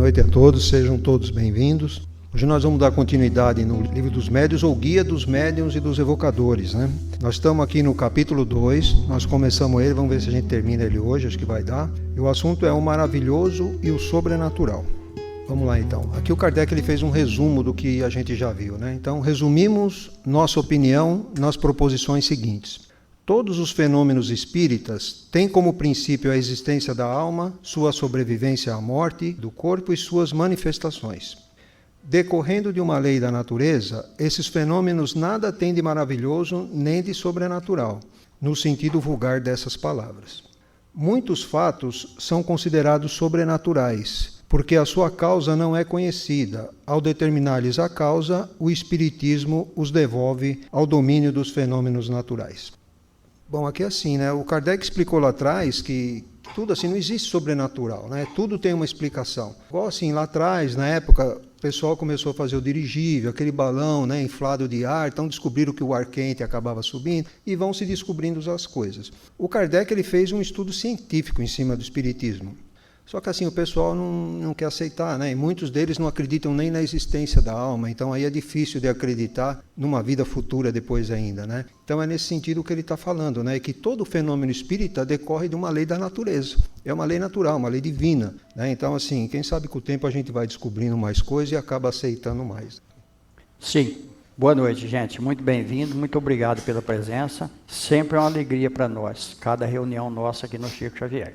noite a todos, sejam todos bem-vindos. Hoje nós vamos dar continuidade no Livro dos Médiuns, ou Guia dos Médiuns e dos Evocadores, né? Nós estamos aqui no capítulo 2, nós começamos ele, vamos ver se a gente termina ele hoje, acho que vai dar. E o assunto é o maravilhoso e o sobrenatural. Vamos lá então. Aqui o Kardec ele fez um resumo do que a gente já viu, né? Então resumimos nossa opinião nas proposições seguintes. Todos os fenômenos espíritas têm como princípio a existência da alma, sua sobrevivência à morte do corpo e suas manifestações. Decorrendo de uma lei da natureza, esses fenômenos nada têm de maravilhoso nem de sobrenatural, no sentido vulgar dessas palavras. Muitos fatos são considerados sobrenaturais, porque a sua causa não é conhecida. Ao determinar-lhes a causa, o Espiritismo os devolve ao domínio dos fenômenos naturais. Bom, aqui é assim, né? O Kardec explicou lá atrás que tudo assim, não existe sobrenatural, né? Tudo tem uma explicação. Igual assim, lá atrás, na época, o pessoal começou a fazer o dirigível, aquele balão, né, inflado de ar, então descobriram que o ar quente acabava subindo e vão se descobrindo as coisas. O Kardec ele fez um estudo científico em cima do espiritismo. Só que assim, o pessoal não quer aceitar, né? E muitos deles não acreditam nem na existência da alma, então aí é difícil de acreditar numa vida futura depois ainda, né? Então é nesse sentido que ele está falando, né? Que todo fenômeno espírita decorre de uma lei da natureza. É uma lei natural, uma lei divina, né? Então assim, quem sabe com o tempo a gente vai descobrindo mais coisas e acaba aceitando mais. Sim. Boa noite, gente. Muito bem-vindo, muito obrigado pela presença. Sempre é uma alegria para nós, cada reunião nossa aqui no Chico Xavier.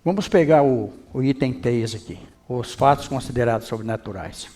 Vamos pegar o item 3 aqui, os fatos considerados sobrenaturais.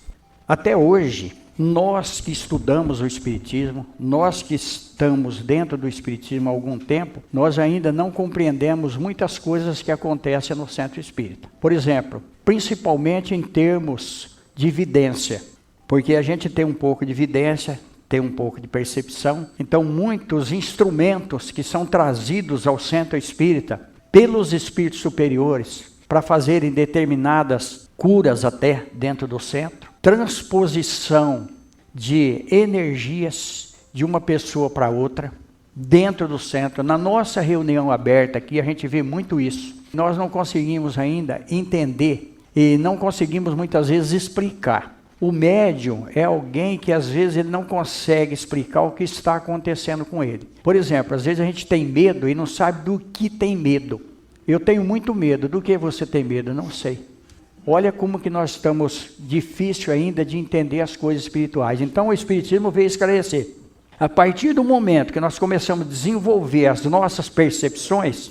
Até hoje, nós que estudamos o Espiritismo, nós que estamos dentro do Espiritismo há algum tempo, nós ainda não compreendemos muitas coisas que acontecem no Centro Espírita. Por exemplo, principalmente em termos de vidência, porque a gente tem um pouco de vidência, tem um pouco de percepção, então muitos instrumentos que são trazidos ao Centro Espírita pelos espíritos superiores, para fazerem determinadas curas até dentro do centro, transposição de energias de uma pessoa para outra, dentro do centro. Na nossa reunião aberta aqui, a gente vê muito isso. Nós não conseguimos ainda entender e não conseguimos muitas vezes explicar. O médium é alguém que às vezes ele não consegue explicar o que está acontecendo com ele. Por exemplo, às vezes a gente tem medo e não sabe do que tem medo. Eu tenho muito medo. Do que você tem medo? Não sei. Olha como que nós estamos difícil ainda de entender as coisas espirituais. Então o Espiritismo veio esclarecer. A partir do momento que nós começamos a desenvolver as nossas percepções,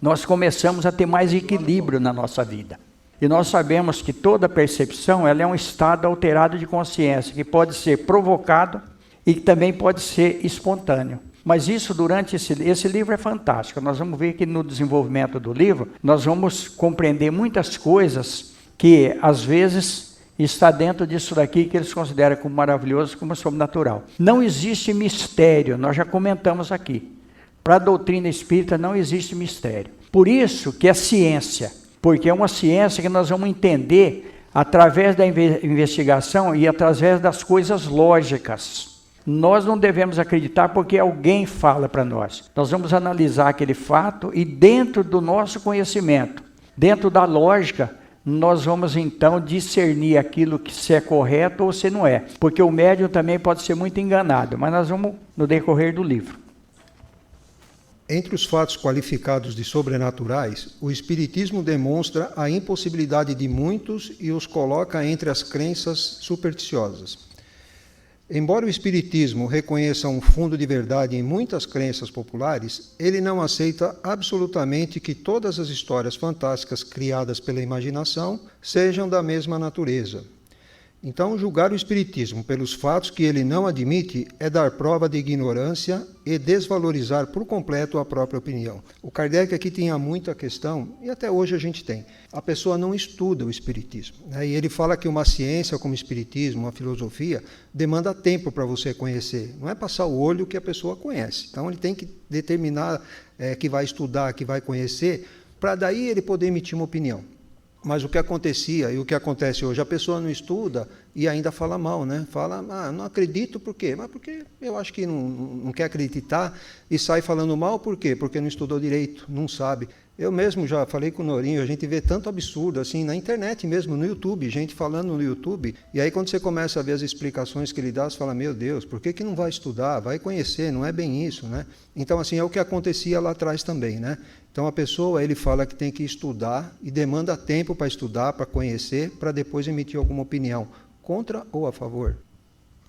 nós começamos a ter mais equilíbrio na nossa vida. E nós sabemos que toda percepção ela é um estado alterado de consciência, que pode ser provocado e que também pode ser espontâneo. Mas isso durante esse livro é fantástico. Nós vamos ver que no desenvolvimento do livro, nós vamos compreender muitas coisas que às vezes está dentro disso daqui que eles consideram como maravilhoso, como sobrenatural. Não existe mistério, nós já comentamos aqui. Para a doutrina espírita não existe mistério. Por isso que a ciência, porque é uma ciência que nós vamos entender através da investigação e através das coisas lógicas. Nós não devemos acreditar porque alguém fala para nós. Nós vamos analisar aquele fato e dentro do nosso conhecimento, dentro da lógica, nós vamos então discernir aquilo que se é correto ou se não é. Porque o médium também pode ser muito enganado, mas nós vamos no decorrer do livro. Entre os fatos qualificados de sobrenaturais, o Espiritismo demonstra a impossibilidade de muitos e os coloca entre as crenças supersticiosas. Embora o Espiritismo reconheça um fundo de verdade em muitas crenças populares, ele não aceita absolutamente que todas as histórias fantásticas criadas pela imaginação sejam da mesma natureza. Então, julgar o Espiritismo pelos fatos que ele não admite é dar prova de ignorância e desvalorizar por completo a própria opinião. O Kardec aqui tinha muita questão, e até hoje a gente tem. A pessoa não estuda o Espiritismo, né? E ele fala que uma ciência como o Espiritismo, uma filosofia, demanda tempo para você conhecer. Não é passar o olho que a pessoa conhece. Então, ele tem que determinar que vai estudar, que vai conhecer, para daí ele poder emitir uma opinião. Mas o que acontecia e o que acontece hoje, a pessoa não estuda e ainda fala mal, né? Fala, não acredito, por quê? Mas porque eu acho que não quer acreditar e sai falando mal, por quê? Porque não estudou direito, não sabe. Eu mesmo já falei com o Norinho, a gente vê tanto absurdo assim na internet mesmo, no YouTube, gente falando no YouTube, e aí quando você começa a ver as explicações que ele dá, você fala, meu Deus, por que não vai estudar? Vai conhecer, não é bem isso, né? Então, assim, é o que acontecia lá atrás também, né? Então, a pessoa, ele fala que tem que estudar e demanda tempo para estudar, para conhecer, para depois emitir alguma opinião, contra ou a favor.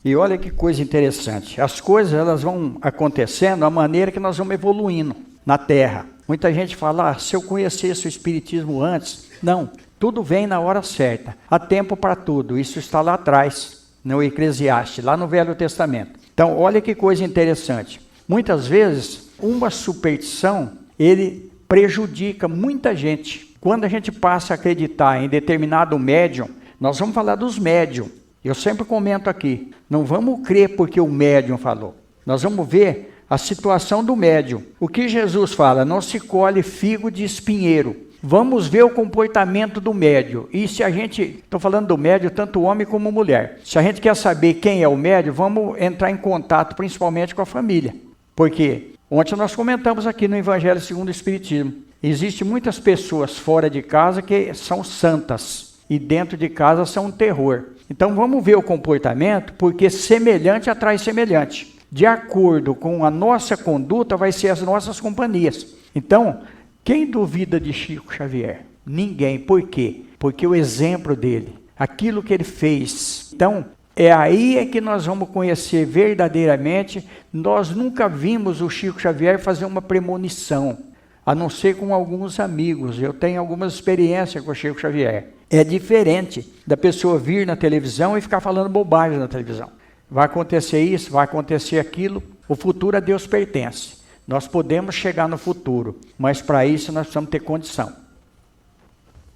E olha que coisa interessante, as coisas elas vão acontecendo à maneira que nós vamos evoluindo na Terra. Muita gente fala, se eu conhecesse o Espiritismo antes, não, tudo vem na hora certa, há tempo para tudo, isso está lá atrás, no Eclesiastes, lá no Velho Testamento. Então, olha que coisa interessante, muitas vezes, uma superstição, ele prejudica muita gente. Quando a gente passa a acreditar em determinado médium, nós vamos falar dos médiums, eu sempre comento aqui, não vamos crer porque o médium falou, nós vamos ver a situação do médium. O que Jesus fala? Não se colhe figo de espinheiro. Vamos ver o comportamento do médium. E se a gente, estou falando do médium, tanto homem como mulher. Se a gente quer saber quem é o médium, vamos entrar em contato principalmente com a família. Porque ontem nós comentamos aqui no Evangelho segundo o Espiritismo. Existem muitas pessoas fora de casa que são santas. E dentro de casa são um terror. Então vamos ver o comportamento, porque semelhante atrai semelhante. De acordo com a nossa conduta, vai ser as nossas companhias. Então, quem duvida de Chico Xavier? Ninguém. Por quê? Porque o exemplo dele, aquilo que ele fez. Então, é aí que nós vamos conhecer verdadeiramente. Nós nunca vimos o Chico Xavier fazer uma premonição, a não ser com alguns amigos. Eu tenho algumas experiências com o Chico Xavier. É diferente da pessoa vir na televisão e ficar falando bobagem na televisão. Vai acontecer isso, vai acontecer aquilo. O futuro a Deus pertence. Nós podemos chegar no futuro, mas para isso nós precisamos ter condição.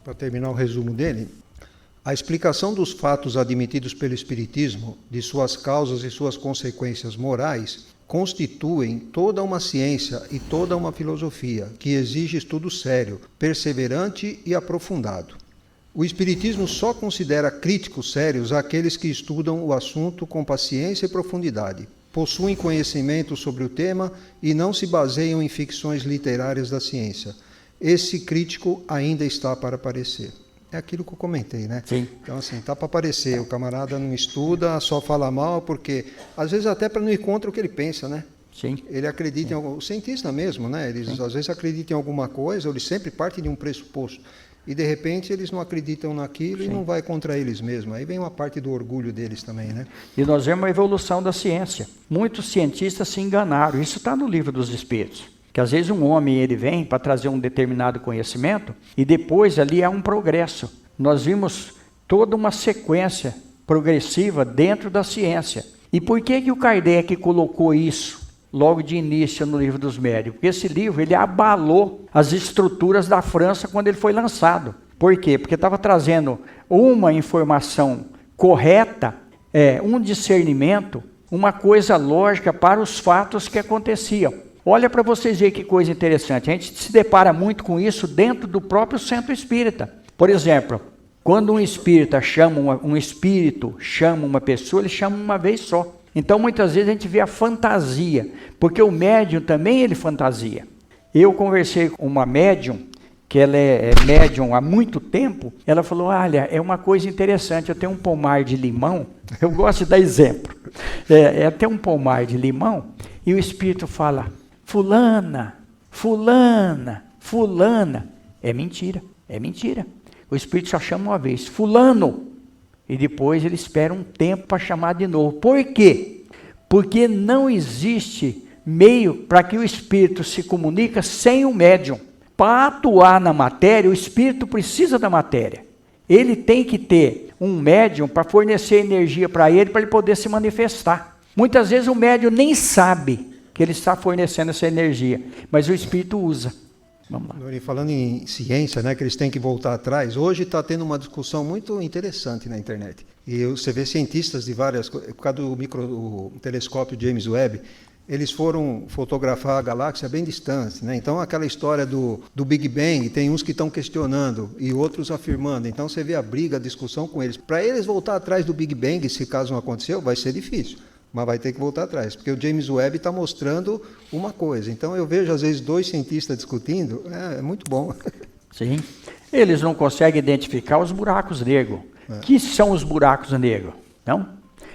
Para terminar o resumo dele, a explicação dos fatos admitidos pelo Espiritismo, de suas causas e suas consequências morais, constituem toda uma ciência e toda uma filosofia que exige estudo sério, perseverante e aprofundado. O Espiritismo só considera críticos sérios aqueles que estudam o assunto com paciência e profundidade, possuem conhecimento sobre o tema e não se baseiam em ficções literárias da ciência. Esse crítico ainda está para aparecer. É aquilo que eu comentei, né? Sim. Então, assim, está para aparecer. O camarada não estuda, só fala mal, porque, às vezes, até para não ir contra o que ele pensa, né? Sim. Ele acredita em algum... O cientista mesmo, né? Eles, às vezes, acreditam em alguma coisa, ou eles sempre partem de um pressuposto. E, de repente, eles não acreditam naquilo. Sim. E não vai contra eles mesmo. Aí vem uma parte do orgulho deles também, né? E nós vemos a evolução da ciência. Muitos cientistas se enganaram. Isso está no Livro dos Espíritos. Que às vezes um homem ele vem para trazer um determinado conhecimento e depois ali há um progresso. Nós vimos toda uma sequência progressiva dentro da ciência. E por que o Kardec colocou isso logo de início no Livro dos Médiuns? Porque esse livro ele abalou as estruturas da França quando ele foi lançado. Por quê? Porque estava trazendo uma informação correta, um discernimento, uma coisa lógica para os fatos que aconteciam. Olha para vocês verem que coisa interessante. A gente se depara muito com isso dentro do próprio centro espírita. Por exemplo, quando um espírito chama uma pessoa, ele chama uma vez só. Então, muitas vezes a gente vê a fantasia, porque o médium também ele fantasia. Eu conversei com uma médium, que ela é médium há muito tempo, ela falou, olha, é uma coisa interessante, eu tenho um pomar de limão, eu gosto de dar exemplo, tem um pomar de limão, e o espírito fala, fulana, fulana, fulana, é mentira. O espírito só chama uma vez, fulano, e depois ele espera um tempo para chamar de novo. Por quê? Porque não existe meio para que o espírito se comunique sem o médium. Para atuar na matéria, o espírito precisa da matéria. Ele tem que ter um médium para fornecer energia para ele poder se manifestar. Muitas vezes o médium nem sabe que ele está fornecendo essa energia, mas o espírito usa. Vamos lá. Falando em ciência, né, que eles têm que voltar atrás, hoje está tendo uma discussão muito interessante na internet. E você vê cientistas de várias coisas, por causa do telescópio James Webb, eles foram fotografar a galáxia bem distante, né? Então aquela história do Big Bang, tem uns que estão questionando e outros afirmando. Então você vê a briga, a discussão com eles. Para eles voltar atrás do Big Bang, se caso não aconteceu, vai ser difícil, mas vai ter que voltar atrás, porque o James Webb está mostrando uma coisa. Então eu vejo às vezes dois cientistas discutindo, é muito bom. Sim. Eles não conseguem identificar os buracos negros. Que são os buracos negros? Não?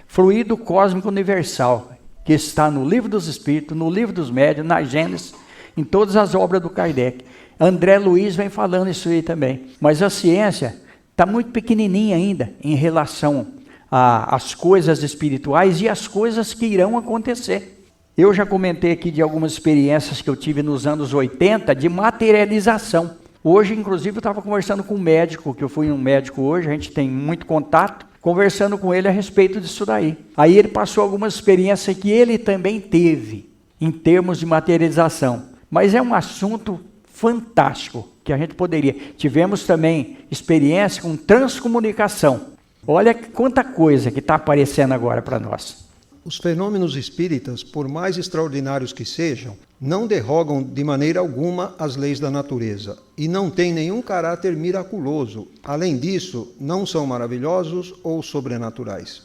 Fluido cósmico universal, que está no Livro dos Espíritos, no Livro dos Médiuns, na Gênesis, em todas as obras do Kardec. André Luiz vem falando isso aí também. Mas a ciência está muito pequenininha ainda em relação às coisas espirituais e às coisas que irão acontecer. Eu já comentei aqui de algumas experiências que eu tive nos anos 80 de materialização. Hoje, inclusive, eu estava conversando com um médico, que eu fui um médico hoje, a gente tem muito contato, conversando com ele a respeito disso daí. Aí ele passou algumas experiências que ele também teve, em termos de materialização. Mas é um assunto fantástico, que a gente poderia. Tivemos também experiência com transcomunicação. Olha quanta coisa que está aparecendo agora para nós. Os fenômenos espíritas, por mais extraordinários que sejam, não derrogam de maneira alguma as leis da natureza e não têm nenhum caráter miraculoso. Além disso, não são maravilhosos ou sobrenaturais.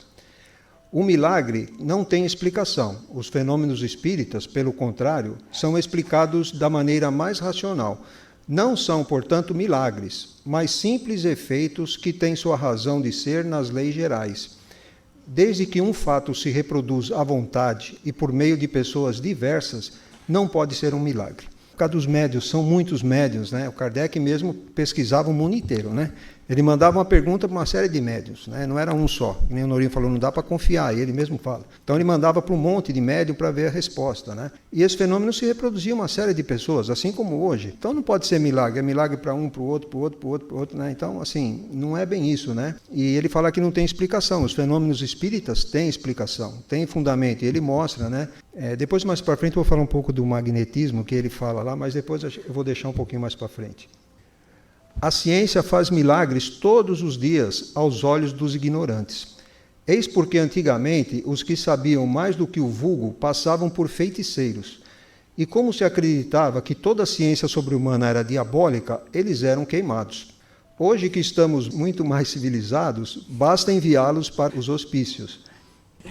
O milagre não tem explicação. Os fenômenos espíritas, pelo contrário, são explicados da maneira mais racional. Não são, portanto, milagres, mas simples efeitos que têm sua razão de ser nas leis gerais. Desde que um fato se reproduz à vontade e por meio de pessoas diversas, não pode ser um milagre. Por causa dos médiuns, são muitos médiuns, né? O Kardec mesmo pesquisava o mundo inteiro, né? Ele mandava uma pergunta para uma série de médiuns, né? Não era um só. Nem o Norinho falou, não dá para confiar, ele mesmo fala. Então ele mandava para um monte de médium para ver a resposta, né? E esse fenômeno se reproduzia uma série de pessoas, assim como hoje. Então não pode ser milagre, é milagre para um, para o outro, para o outro, para o outro, para o outro, né? Então, assim, não é bem isso, né? E ele fala que não tem explicação. Os fenômenos espíritas têm explicação, têm fundamento, e ele mostra, né? Depois, mais para frente, eu vou falar um pouco do magnetismo que ele fala lá, mas depois eu vou deixar um pouquinho mais para frente. A ciência faz milagres todos os dias aos olhos dos ignorantes. Eis porque antigamente os que sabiam mais do que o vulgo passavam por feiticeiros. E como se acreditava que toda a ciência sobre-humana era diabólica, eles eram queimados. Hoje que estamos muito mais civilizados, basta enviá-los para os hospícios.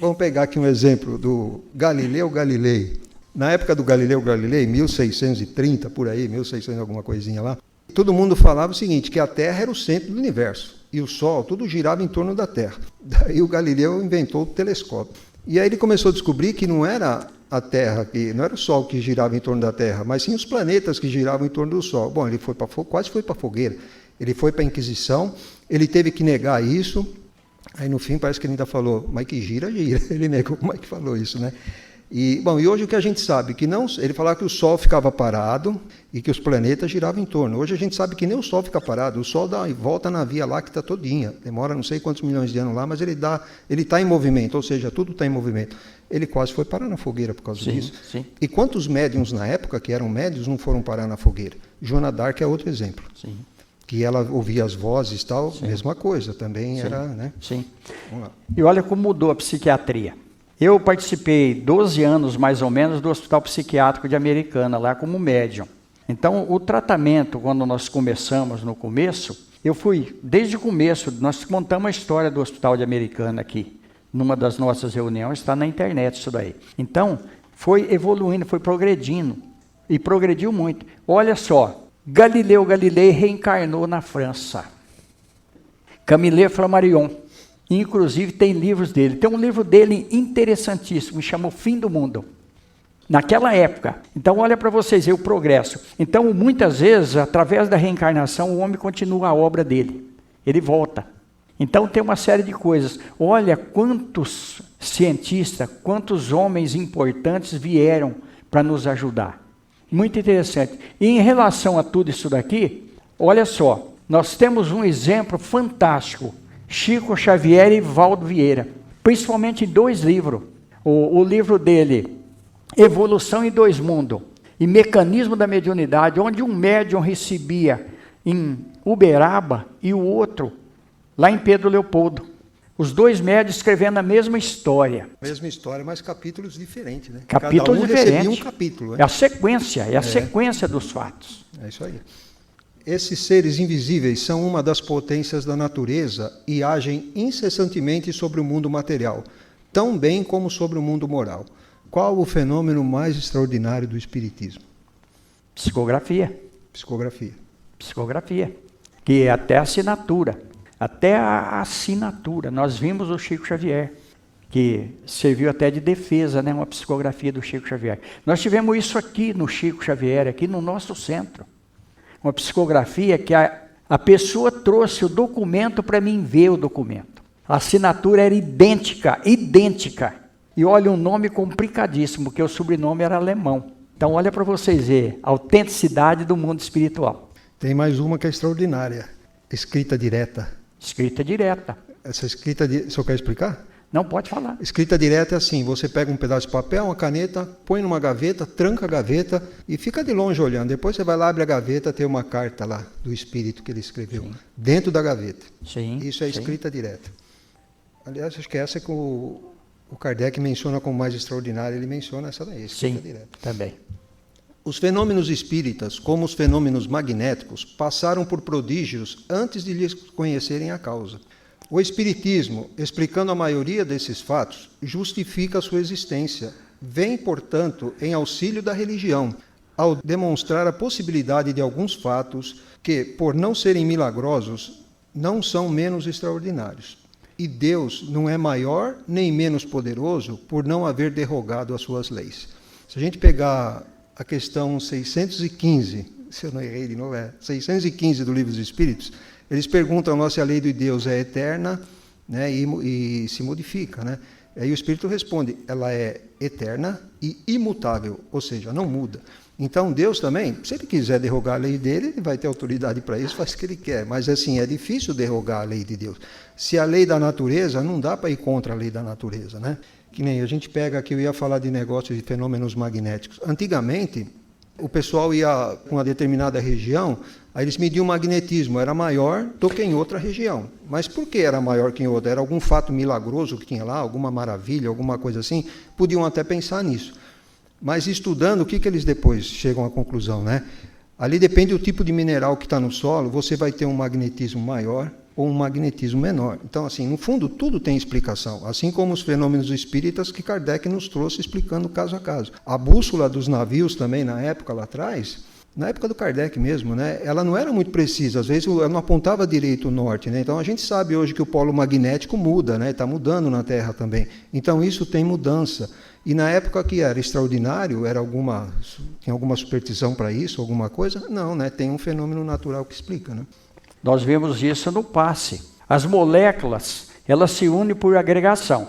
Vamos pegar aqui um exemplo do Galileu Galilei. Na época do Galileu Galilei, 1630, por aí, 1600 alguma coisinha lá, todo mundo falava o seguinte, que a Terra era o centro do universo, e o Sol, tudo girava em torno da Terra. Daí o Galileu inventou o telescópio. E aí ele começou a descobrir que não era a Terra, que não era o Sol que girava em torno da Terra, mas sim os planetas que giravam em torno do Sol. Bom, ele foi quase foi para a fogueira, ele foi para a Inquisição, ele teve que negar isso, aí no fim parece que ele ainda falou, mas que gira, gira. Ele negou, como é que falou isso, né? E hoje o que a gente sabe, que não, ele falava que o Sol ficava parado e que os planetas giravam em torno. Hoje a gente sabe que nem o Sol fica parado, o Sol dá volta na Via Láctea todinha. Demora não sei quantos milhões de anos lá, mas ele está em movimento, ou seja, tudo está em movimento. Ele quase foi parar na fogueira por causa disso. Sim. E quantos médiuns na época, que eram médiuns, não foram parar na fogueira? Joana d'Arc é outro exemplo. Sim. Que ela ouvia as vozes e tal, sim, mesma coisa, também sim, era, né? Sim. Vamos lá. E olha como mudou a psiquiatria. Eu participei 12 anos, mais ou menos, do Hospital Psiquiátrico de Americana, lá como médium. Então, o tratamento, quando nós começamos no começo, eu fui, desde o começo, nós contamos a história do Hospital de Americana aqui. Numa das nossas reuniões, está na internet isso daí. Então, foi evoluindo, foi progredindo, e progrediu muito. Olha só, Galileu Galilei reencarnou na França. Camille Flammarion. Inclusive tem livros dele. Tem um livro dele interessantíssimo, chama O Fim do Mundo. Naquela época. Então olha para vocês ver o progresso. Então muitas vezes, através da reencarnação, o homem continua a obra dele. Ele volta. Então tem uma série de coisas. Olha quantos cientistas, quantos homens importantes vieram para nos ajudar. Muito interessante. E em relação a tudo isso daqui, olha só, nós temos um exemplo fantástico. Chico Xavier e Valdo Vieira, principalmente em 2 livros. O livro dele, Evolução em 2 Mundos, e Mecanismo da Mediunidade, onde um médium recebia em Uberaba e o outro lá em Pedro Leopoldo. Os dois médios escrevendo a mesma história. Mesma história, mas capítulos diferentes, né? Capítulos Cada um diferentes. recebia um capítulo, né? É a sequência dos fatos. É isso aí. Esses seres invisíveis são uma das potências da natureza e agem incessantemente sobre o mundo material, tão bem como sobre o mundo moral. Qual o fenômeno mais extraordinário do Espiritismo? Psicografia. Psicografia. Que é até a assinatura. Até a assinatura. Nós vimos o Chico Xavier, que serviu até de defesa, né? Uma psicografia do Chico Xavier. Nós tivemos isso aqui no Chico Xavier, aqui no nosso centro. Uma psicografia que a pessoa trouxe o documento para mim ver o documento. A assinatura era idêntica. E olha, um nome complicadíssimo, porque o sobrenome era alemão. Então olha para vocês verem a autenticidade do mundo espiritual. Tem mais uma que é extraordinária. Escrita direta. Escrita direta. Essa escrita, o senhor quer explicar? Não, pode falar. Escrita direta é assim, você pega um pedaço de papel, uma caneta, põe numa gaveta, tranca a gaveta e fica de longe olhando. Depois você vai lá, abre a gaveta, tem uma carta lá do espírito que ele escreveu, dentro da gaveta. Sim, isso é escrita direta. Aliás, acho que essa que o Kardec menciona como mais extraordinária, ele menciona essa daí, escrita direta. Também. Os fenômenos espíritas, como os fenômenos magnéticos, passaram por prodígios antes de lhes conhecerem a causa. O Espiritismo, explicando a maioria desses fatos, justifica a sua existência. Vem, portanto, em auxílio da religião, ao demonstrar a possibilidade de alguns fatos que, por não serem milagrosos, não são menos extraordinários. E Deus não é maior nem menos poderoso por não haver derrogado as suas leis. Se a gente pegar a questão 615, se eu não errei de novo, 615 do Livro dos Espíritos, eles perguntam se a lei de Deus é eterna, né, e se modifica. Né? Aí o Espírito responde, ela é eterna e imutável, ou seja, não muda. Então Deus também, se ele quiser derrogar a lei dele, ele vai ter autoridade para isso, faz o que ele quer. Mas assim, é difícil derrogar a lei de Deus. Se a lei da natureza, não dá para ir contra a lei da natureza. Né? Que nem a gente pega aqui, eu ia falar de negócios de fenômenos magnéticos. Antigamente, o pessoal ia com uma determinada região, aí eles mediam o magnetismo, era maior do que em outra região. Mas por que era maior que em outra? Era algum fato milagroso que tinha lá, alguma maravilha, alguma coisa assim? Podiam até pensar nisso. Mas estudando, o que eles depois chegam à conclusão? Né? Ali depende do tipo de mineral que está no solo, você vai ter um magnetismo maior ou um magnetismo menor. Então, assim, no fundo, tudo tem explicação, assim como os fenômenos espíritas que Kardec nos trouxe explicando caso a caso. A bússola dos navios também, na época lá atrás, na época do Kardec mesmo, né, ela não era muito precisa, às vezes ela não apontava direito o norte. Né? Então, a gente sabe hoje que o polo magnético muda, né, está mudando na Terra também. Então, isso tem mudança. E na época que era extraordinário, tinha alguma superstição para isso, alguma coisa? Não, né, tem um fenômeno natural que explica, né? Nós vemos isso no passe. As moléculas, elas se unem por agregação.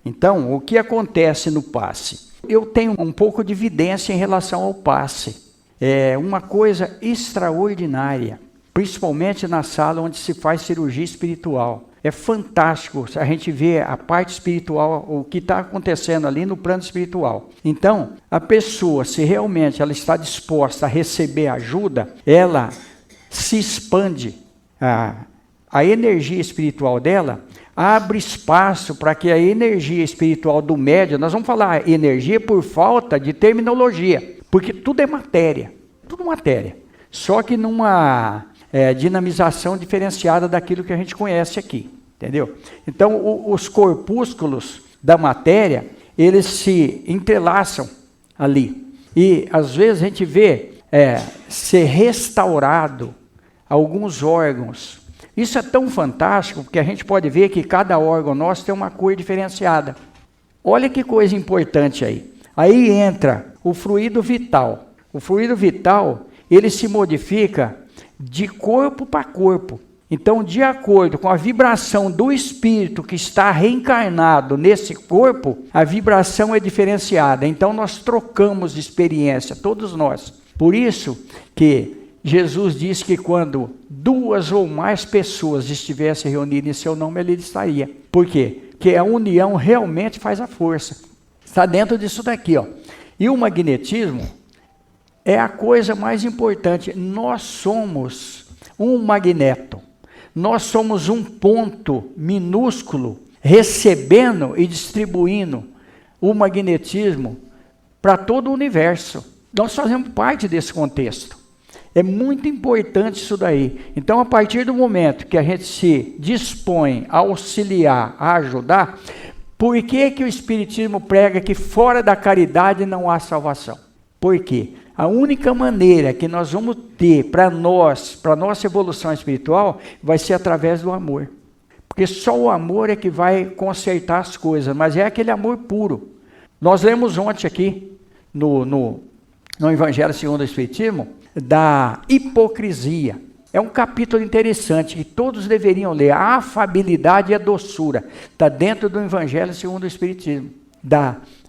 Então, o que acontece no passe? Eu tenho um pouco de evidência em relação ao passe. É uma coisa extraordinária, principalmente na sala onde se faz cirurgia espiritual. É fantástico a gente ver a parte espiritual, o que está acontecendo ali no plano espiritual. Então, a pessoa, se realmente ela está disposta a receber ajuda, ela se expande, a energia espiritual dela abre espaço para que a energia espiritual do médium, nós vamos falar energia por falta de terminologia, porque tudo é matéria, só que numa dinamização diferenciada daquilo que a gente conhece aqui, entendeu? Então os corpúsculos da matéria, eles se entrelaçam ali, e às vezes a gente vê ser restaurado alguns órgãos. Isso é tão fantástico, porque a gente pode ver que cada órgão nosso tem uma cor diferenciada. Olha que coisa importante aí. Aí entra o fluido vital. O fluido vital, ele se modifica de corpo para corpo. Então, de acordo com a vibração do espírito que está reencarnado nesse corpo, a vibração é diferenciada. Então, nós trocamos de experiência, todos nós. Por isso que Jesus disse que quando 2 ou mais pessoas estivessem reunidas em seu nome, ele estaria. Por quê? Porque a união realmente faz a força. Está dentro disso daqui, ó. E o magnetismo é a coisa mais importante. Nós somos um magneto. nós somos um ponto minúsculo recebendo e distribuindo o magnetismo para todo o universo. Nós fazemos parte desse contexto. É muito importante isso daí. Então, a partir do momento que a gente se dispõe a auxiliar, a ajudar, por que que o Espiritismo prega que fora da caridade não há salvação? Por quê? A única maneira que nós vamos ter para nossa evolução espiritual, vai ser através do amor. Porque só o amor é que vai consertar as coisas, mas é aquele amor puro. Nós lemos ontem aqui, no Evangelho segundo o Espiritismo, da hipocrisia. É um capítulo interessante que todos deveriam ler. A afabilidade e a doçura está dentro do Evangelho segundo o Espiritismo.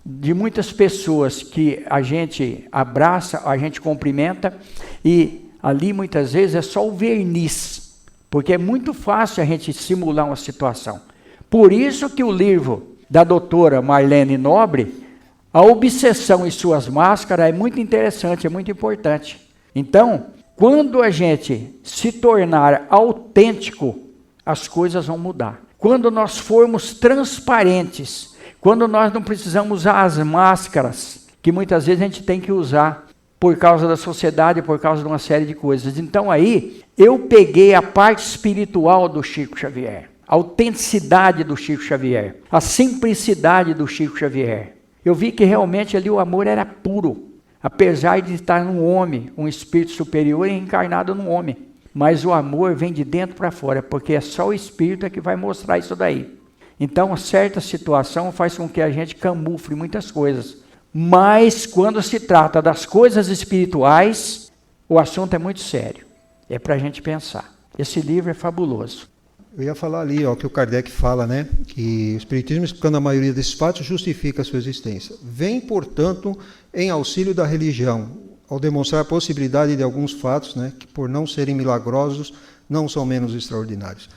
De muitas pessoas que a gente abraça, a gente cumprimenta, e ali muitas vezes é só o verniz, porque é muito fácil a gente simular uma situação. Por isso que o livro da doutora Marlene Nobre, A Obsessão e Suas Máscaras, é muito interessante, é muito importante. Então, quando a gente se tornar autêntico, as coisas vão mudar. Quando nós formos transparentes, quando nós não precisamos usar as máscaras, que muitas vezes a gente tem que usar por causa da sociedade, por causa de uma série de coisas. Então aí, eu peguei a parte espiritual do Chico Xavier, a autenticidade do Chico Xavier, a simplicidade do Chico Xavier. Eu vi que realmente ali o amor era puro, apesar de estar num homem, um espírito superior encarnado num homem. Mas o amor vem de dentro para fora, porque é só o espírito que vai mostrar isso daí. Então, certa situação faz com que a gente camufle muitas coisas. Mas, quando se trata das coisas espirituais, o assunto é muito sério. É para a gente pensar. Esse livro é fabuloso. Eu ia falar ali, que o Kardec fala, né? Que o Espiritismo, explicando a maioria desses fatos, justifica a sua existência. Vem, portanto, em auxílio da religião, ao demonstrar a possibilidade de alguns fatos, né, que por não serem milagrosos, não são menos extraordinários.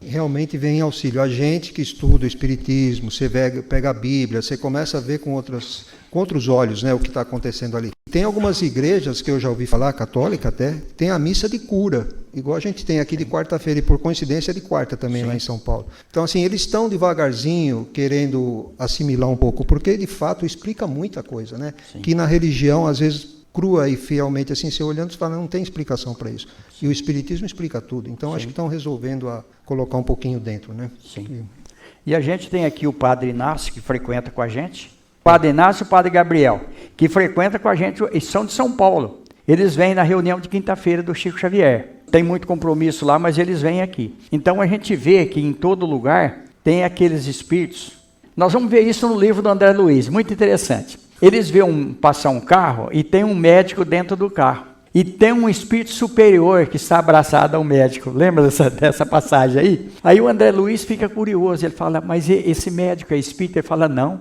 Realmente vem em auxílio. A gente que estuda o Espiritismo, você pega a Bíblia, você começa a ver com outros olhos, né, o que está acontecendo ali. Tem algumas igrejas que eu já ouvi falar, católica até, tem a missa de cura, igual a gente tem aqui de quarta-feira, e por coincidência de quarta também. Sim. Lá em São Paulo. Então, assim, eles estão devagarzinho querendo assimilar um pouco, porque de fato explica muita coisa, né? Sim. Que na religião, às vezes, crua e fielmente, assim, você olhando, você fala, não tem explicação para isso. Sim. E o Espiritismo explica tudo. Então, sim, acho que estão resolvendo a colocar um pouquinho dentro, né? Sim. E a gente tem aqui o Padre Inácio, que frequenta com a gente. O Padre Inácio e o Padre Gabriel, que frequenta com a gente, e são de São Paulo. Eles vêm na reunião de quinta-feira do Chico Xavier. Tem muito compromisso lá, mas eles vêm aqui. Então, a gente vê que em todo lugar tem aqueles espíritos. Nós vamos ver isso no livro do André Luiz, muito interessante. Eles veem passar um carro e tem um médico dentro do carro. E tem um espírito superior que está abraçado ao médico. Lembra dessa passagem aí? Aí o André Luiz fica curioso. Ele fala, mas esse médico é espírita? Ele fala, não.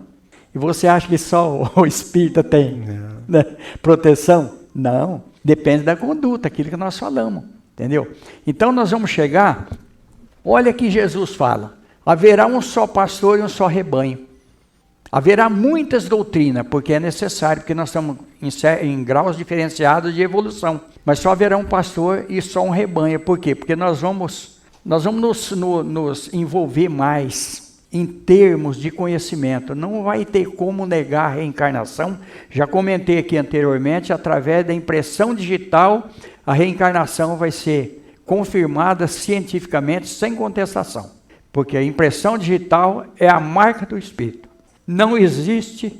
E você acha que só o espírita tem, né, proteção? Não. Depende da conduta, aquilo que nós falamos. Entendeu? Então nós vamos chegar... Olha que Jesus fala. Haverá um só pastor e um só rebanho. Haverá muitas doutrinas, porque é necessário, porque nós estamos em graus diferenciados de evolução. Mas só haverá um pastor e só um rebanho. Por quê? Porque nós vamos nos envolver mais em termos de conhecimento. Não vai ter como negar a reencarnação. Já comentei aqui anteriormente, através da impressão digital, a reencarnação vai ser confirmada cientificamente, sem contestação. Porque a impressão digital é a marca do espírito. Não existe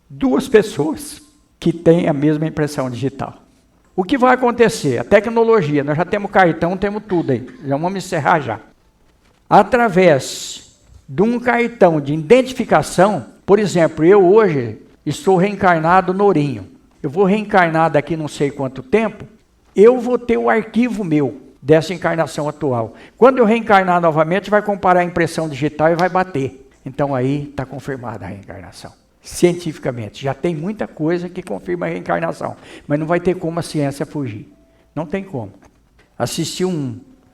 duas pessoas que têm a mesma impressão digital. O que vai acontecer? A tecnologia, nós já temos cartão, temos tudo aí. Já vamos encerrar já. Através de um cartão de identificação, por exemplo, eu hoje estou reencarnado Nourinho. Eu vou reencarnar daqui não sei quanto tempo, eu vou ter o arquivo meu dessa encarnação atual. Quando eu reencarnar novamente, vai comparar a impressão digital e vai bater. Então aí está confirmada a reencarnação. Cientificamente, já tem muita coisa que confirma a reencarnação, mas não vai ter como a ciência fugir. Não tem como. Assisti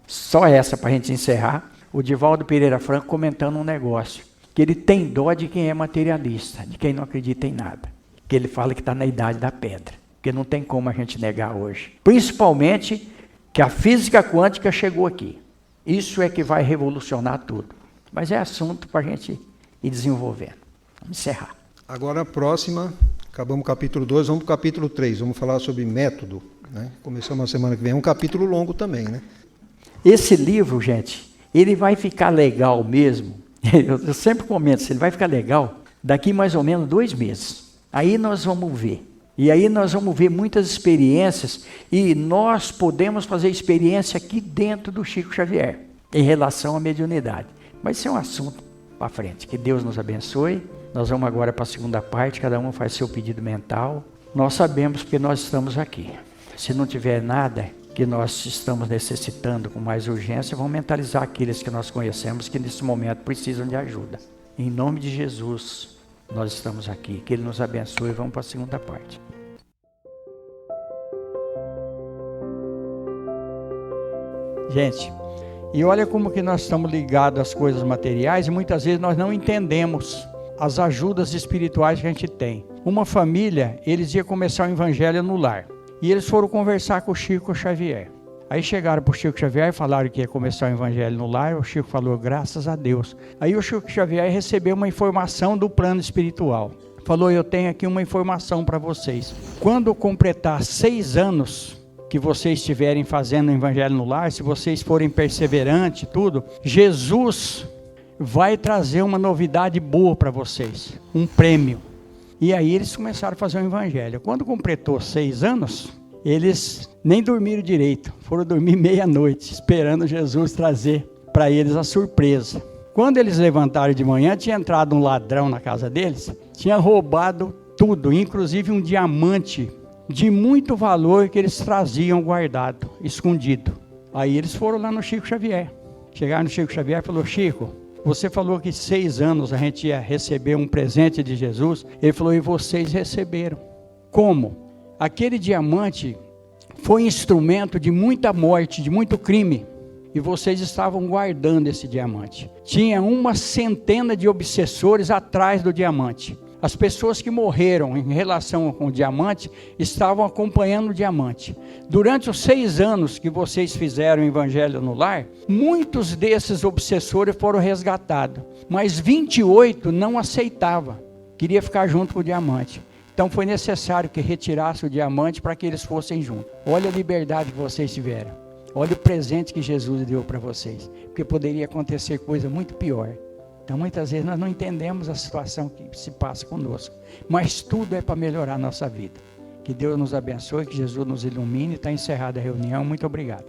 só essa para a gente encerrar, o Divaldo Pereira Franco comentando um negócio, que ele tem dó de quem é materialista, de quem não acredita em nada. Que ele fala que está na idade da pedra, porque não tem como a gente negar hoje. Principalmente que a física quântica chegou aqui. Isso é que vai revolucionar tudo. Mas é assunto para a gente ir desenvolvendo. Vamos encerrar. Agora a próxima, acabamos o capítulo 2, vamos para o capítulo 3. Vamos falar sobre método, né? Começamos a semana que vem. É um capítulo longo também, né? Esse livro, gente, ele vai ficar legal mesmo. Eu sempre comento, ele vai ficar legal daqui mais ou menos 2 meses. Aí nós vamos ver. E aí nós vamos ver muitas experiências e nós podemos fazer experiência aqui dentro do Chico Xavier em relação à mediunidade. Mas isso é um assunto para frente. Que Deus nos abençoe. Nós vamos agora para a segunda parte, cada um faz seu pedido mental. Nós sabemos porque nós estamos aqui. Se não tiver nada que nós estamos necessitando com mais urgência, vamos mentalizar aqueles que nós conhecemos que nesse momento precisam de ajuda. Em nome de Jesus, nós estamos aqui. Que Ele nos abençoe. Vamos para a segunda parte. Gente, e olha como que nós estamos ligados às coisas materiais e muitas vezes nós não entendemos as ajudas espirituais que a gente tem. Uma família, eles iam começar o evangelho no lar. E eles foram conversar com o Chico Xavier. Aí chegaram para o Chico Xavier e falaram que ia começar o evangelho no lar. O Chico falou, graças a Deus. Aí o Chico Xavier recebeu uma informação do plano espiritual. Falou, eu tenho aqui uma informação para vocês. Quando completar 6 anos que vocês estiverem fazendo o evangelho no lar, se vocês forem perseverantes e tudo, Jesus vai trazer uma novidade boa para vocês, um prêmio. E aí eles começaram a fazer o evangelho. Quando completou 6 anos, eles nem dormiram direito, foram dormir meia-noite, esperando Jesus trazer para eles a surpresa. Quando eles levantaram de manhã, tinha entrado um ladrão na casa deles, tinha roubado tudo, inclusive um diamante de muito valor que eles traziam guardado, escondido. Aí eles foram lá no Chico Xavier. Chegaram no Chico Xavier e falou, Chico, você falou que 6 anos a gente ia receber um presente de Jesus. Ele falou, e vocês receberam. Como? Aquele diamante foi instrumento de muita morte, de muito crime. E vocês estavam guardando esse diamante. Tinha 100 de obsessores atrás do diamante. As pessoas que morreram em relação com o diamante estavam acompanhando o diamante. Durante os 6 anos que vocês fizeram o evangelho no lar, muitos desses obsessores foram resgatados, mas 28 não aceitavam, queria ficar junto com o diamante. Então foi necessário que retirasse o diamante para que eles fossem juntos. Olha a liberdade que vocês tiveram. Olha o presente que Jesus deu para vocês, porque poderia acontecer coisa muito pior. Então muitas vezes nós não entendemos a situação que se passa conosco, mas tudo é para melhorar a nossa vida. Que Deus nos abençoe, que Jesus nos ilumine. Está encerrada a reunião. Muito obrigado.